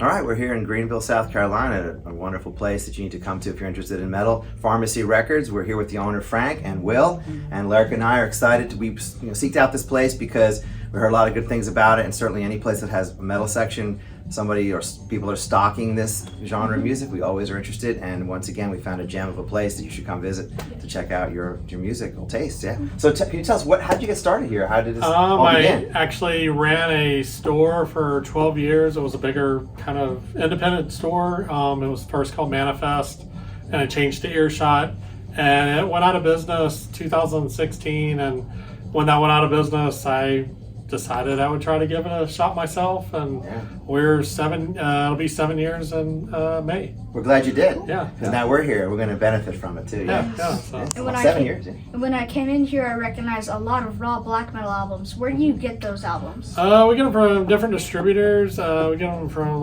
All right, we're here in Greenville, South Carolina, a wonderful place that you need to come to if you're interested in metal. Pharmacy Records. We're here with the owner, Frank and Will, and Larry and I are excited to be seeked out this place because we heard a lot of good things about it, and certainly any place that has a metal section, somebody or people are stocking this genre of music, we always are interested. And once again, we found a gem of a place that you should come visit to check out your musical tastes. Yeah. So can you tell us how did you get started here? How did this all begin? I actually ran a store for 12 years. It was a bigger kind of independent store. It was first called Manifest, and it changed to Earshot, and it went out of business 2016. And when that went out of business, I decided I would try to give it a shot myself, and we're it'll be 7 years in May. We're glad you did. Yeah. Because now we're here. We're going to benefit from it too. Yeah. So. And when 7 years. Yeah. When I came in here, I recognized a lot of raw black metal albums. Where do you get those albums? We get them from different distributors. We get them from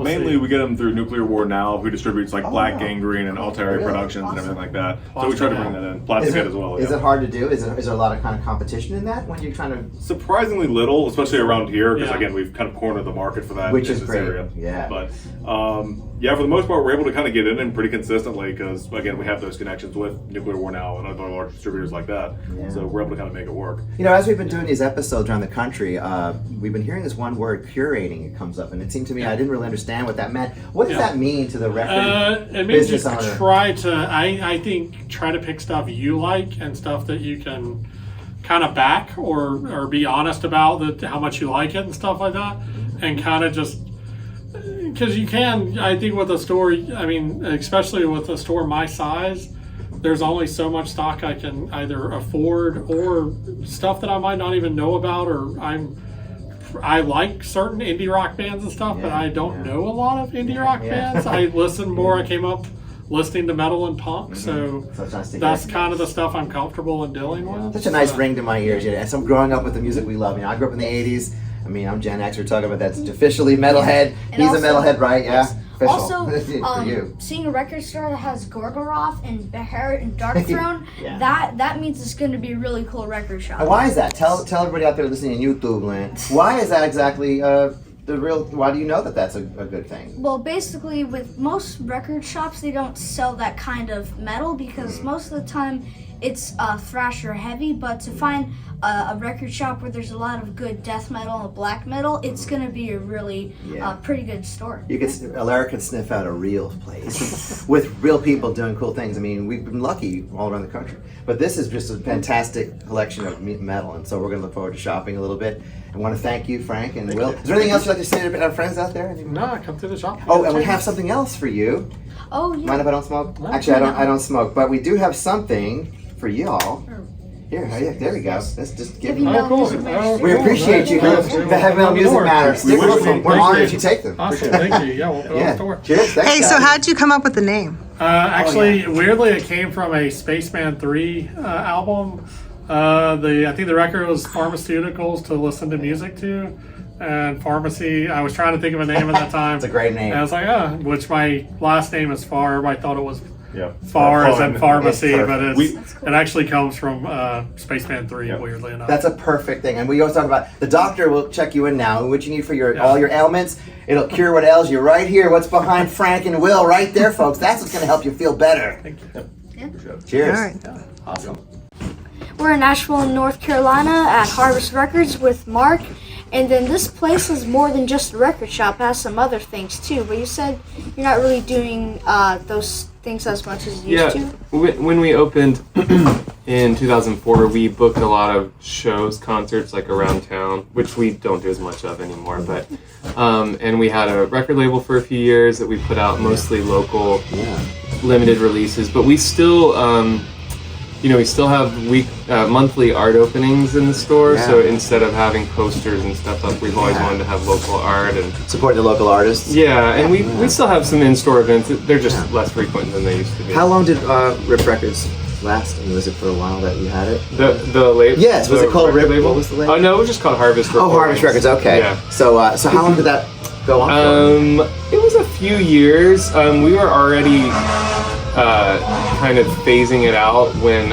mainly we get them through Nuclear War Now, who distributes Black Gangrene and Altair Productions and everything like that. So we try to bring that in. Plastic Head as well. Is it hard to do? Is there a lot of kind of competition in that when you're trying to? Surprisingly little, especially around here, because again we've kind of cornered the market for that, which is great. Area. Yeah. But for the most part, we're able to kind of get in pretty consistently because again we have those connections with Nuclear War Now and other large distributors like that. Yeah. So we're able to kind of make it work. As we've been doing these episodes around the country, we've been hearing this one word, curating. It comes up, and it seemed to me I didn't really understand what that meant. What does that mean to the record it means business you owner? Try to pick stuff you like and stuff that you can kind of back or be honest about how much you like it and stuff like that, and kind of just because you can. I think with a store, especially with a store my size, there's only so much stock I can either afford or stuff that I might not even know about, or I like certain indie rock bands and stuff, but I don't know a lot of indie rock bands. I listen more. I came up listening to metal and punk, so that's kind of the stuff I'm comfortable in dealing with. Such a nice ring to my ears. As I'm growing up with the music we love. I grew up in the 80s. I'm Gen X. We're talking about that's officially metalhead. And he's also, a metalhead, right? Yeah. Also, for you. Seeing a record store that has Gorgoroth and Beherit and Dark Throne, that means it's going to be a really cool record shop. And why is that? Tell everybody out there listening on YouTube land. Why is that exactly why do you know that that's a good thing? Well, basically, with most record shops, they don't sell that kind of metal because most of the time it's thrash or heavy, but to find a record shop where there's a lot of good death metal and black metal, it's going to be a really pretty good store. Larry can sniff out a real place with real people doing cool things. We've been lucky all around the country, but this is just a fantastic collection of metal, and so we're going to look forward to shopping a little bit. I want to thank you, Frank and Will. Is there anything else you'd like to say to our friends out there? No, come to the shop. Oh, and we have something else for you. Oh, yeah. Mind if I don't smoke? Actually, I don't smoke, but we do have something for y'all. Here, there we go. Let's just give them. We appreciate you. Metal Music Manor. We're honored you take them. Awesome, thank you. Yeah, we'll put it on the store. Cheers. Thanks, hey, so how'd you come up with the name? Weirdly, it came from a Spaceman 3 album. I think the record was Pharmaceuticals to Listen to Music to, and Pharmacy. I was trying to think of a name at that time. It's a great name. And I was like, which my last name is Farr. Everybody thought it was Far as in pharmacy, but it actually comes from Spaceman 3, weirdly enough. That's a perfect thing. And we always talk about the doctor will check you in now, what you need for all your ailments. It'll cure what ails you right here. What's behind Frank and Will right there, folks. That's what's going to help you feel better. Thank you. Yeah. Cheers. All right. Awesome. We're in Asheville, North Carolina at Harvest Records with Mark. And then this place is more than just a record shop. It has some other things too. But you said you're not really doing those things as much as you used to? When we opened in 2004, we booked a lot of shows, concerts around town, which we don't do as much of anymore. But and we had a record label for a few years that we put out mostly local, limited releases. But we still, we still have monthly art openings in the store. So instead of having posters and stuff up, we've always wanted to have local art and support the local artists. Yeah, and we still have some in-store events. They're just less frequent than they used to be. How long did Rip Records last? Was it for a while that you had it? The label? Yes. Was it called Rip? Label? What was the label? Oh no, it was just called Harvest Records. Oh, Harvest Records. Okay. Yeah. So how long did that go on for? It was a few years. We were already kind of phasing it out when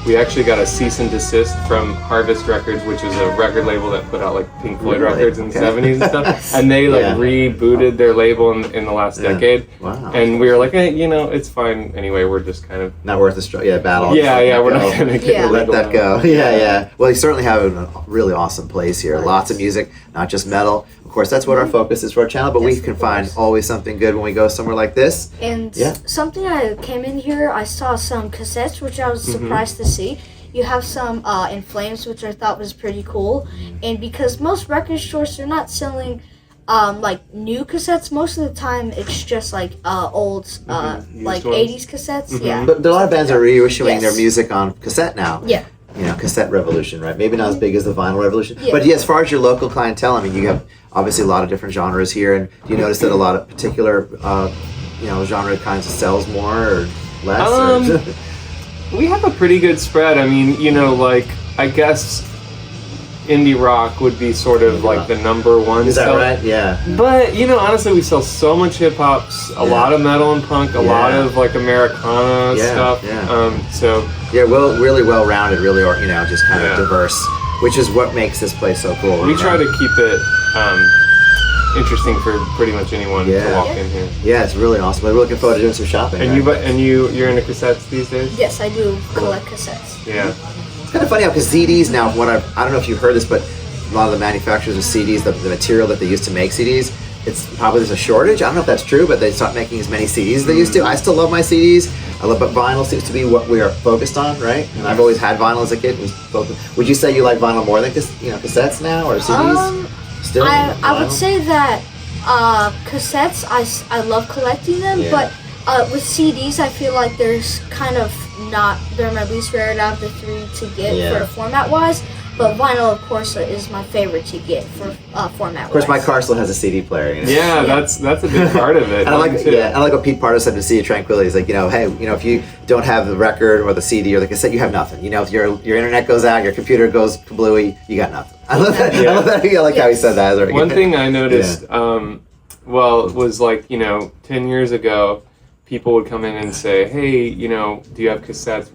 we actually got a cease and desist from Harvest Records, which is a record label that put out like Pink Floyd Really? records in the Okay. 70s and stuff. And they like Yeah. rebooted their label in the last decade. Wow. And we were like, hey, you know, it's fine anyway. We're just kind of Not worth the battle. yeah, we're not Go. gonna get Yeah. illegal Let that now. go. Yeah. Well, you certainly have a really awesome place here. Nice. Lots of music, not just metal. Of course, that's what our focus is for our channel, but we Yes, can of find course. always something good when we go somewhere like this. And Yeah. something I came in here, I saw some cassettes, which I was surprised to see. You have some In Flames, which I thought was pretty cool. And because most record stores, they're not selling like new cassettes. Most of the time, it's just like old, like ones. 80s cassettes. Yeah. But a lot of bands are reissuing their Yes. music on cassette now. Yeah. You know, cassette revolution, right? Maybe not as big as the vinyl revolution. Yeah. But yeah, as far as your local clientele, I mean, you have obviously a lot of different genres here. And do you notice that a lot of particular, genre kinds of sells more or less? Or We have a pretty good spread. I mean, you know, like I guess indie rock would be sort of like the number one. is that seller. right? Yeah. But you know, honestly, we sell so much hip hop, a lot of metal and punk, a lot Yeah. of like Americana Yeah, stuff. yeah. So Yeah, really well-rounded, really, just kind of Yeah. diverse, which is what makes this place so cool. we try to keep it interesting for pretty much anyone to Yeah. walk in here. Yeah, it's really awesome. We're looking forward to doing some shopping. And you're into cassettes these days? Yes, I do collect cassettes. Yeah. It's kind of funny how because CDs now, I don't know if you've heard this, but a lot of the manufacturers of CDs, the material that they used to make CDs, it's probably there's a shortage. I don't know if that's true, but they stopped making as many CDs as they used to. I still love my CDs. But vinyl seems to be what we are focused on, right? And I've always had vinyl as a kid. Would you say you like vinyl more than cassettes now or CDs? Still, I would vinyl? say that cassettes, I love collecting them, Yeah. but with CDs, I feel like there's kind of they're my least favorite out of the three to get Yeah. for format-wise. But vinyl, of course, is my favorite to get for format-wise. Of course, my car still has a CD player. You know? Yeah, that's a big part of it. And I like, Mine too. I like what Pete Pardo said to Sea of Tranquility. He's like, hey, if you don't have the record or the CD or the cassette, you have nothing. If your internet goes out, your computer goes kablooey, you got nothing. I love that. I love that. I like how he said that. That's One thing I noticed, was like, 10 years ago, people would come in and say, hey, do you have cassettes?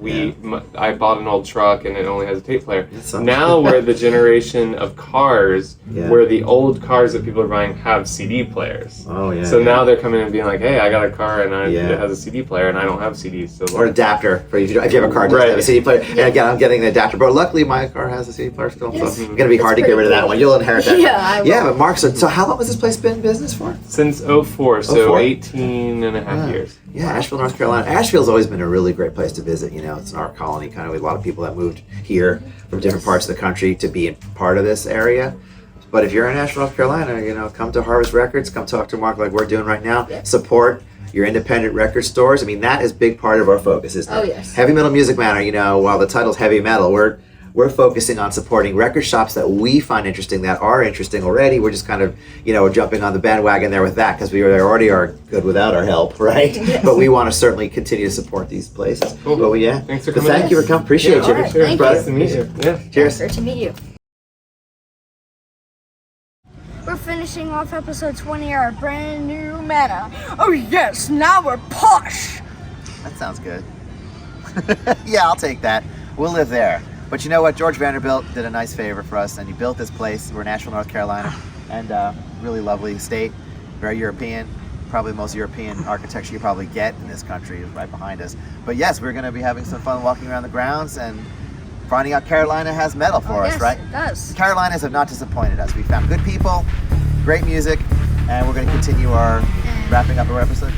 I bought an old truck and it only has a tape player. Now we're the generation of cars where the old cars that people are buying have CD players. Oh, yeah. So now they're coming in and being like, hey, I got a car and Yeah. it has a CD player and I don't have CDs. So Or adapter for if you have a car, it doesn't have a CD player. Yeah. And again, I'm getting the adapter, but luckily my car has a CD player still. Yes. So it's gonna be hard to get pretty rid of that cool. one. You'll inherit that. Yeah, I will. Yeah, but Mark, so how long has this place been in business for? since 04, so 04? 18 and a half years. Yeah, Asheville, North Carolina. Asheville's always been a really great place to visit. It's an art colony, kind of with a lot of people that moved here from different parts of the country to be a part of this area. But if you're in Asheville, North Carolina, come to Harvest Records, come talk to Mark like we're doing right now. Yeah. Support your independent record stores. I mean, that is a big part of our focus, isn't it? Oh, yes. Heavy Metal Music Manor, while the title's Heavy Metal, we're focusing on supporting record shops that we find interesting, that are interesting already. We're just kind of, jumping on the bandwagon there with that because we already are good without our help, right? Yes. But we want to certainly continue to support these places. Cool. But yeah. Thanks for But coming thank in. you for coming. Appreciate Yeah, you. all right, Sure. thank Brother. Nice to meet you. Yeah. Cheers. Great to meet you. We're finishing off episode 20 of our brand new Manor. Oh yes, now we're posh. That sounds good. Yeah, I'll take that. We'll live there. But you know what? George Vanderbilt did a nice favor for us, and he built this place. We're in Asheville, North Carolina, and really lovely state, very European. Probably the most European architecture you probably get in this country is right behind us. But yes, we're going to be having some fun walking around the grounds and finding out Carolina has metal for us, yes, right? It does. Carolinas have not disappointed us. We found good people, great music, and we're going to continue our wrapping up our episode.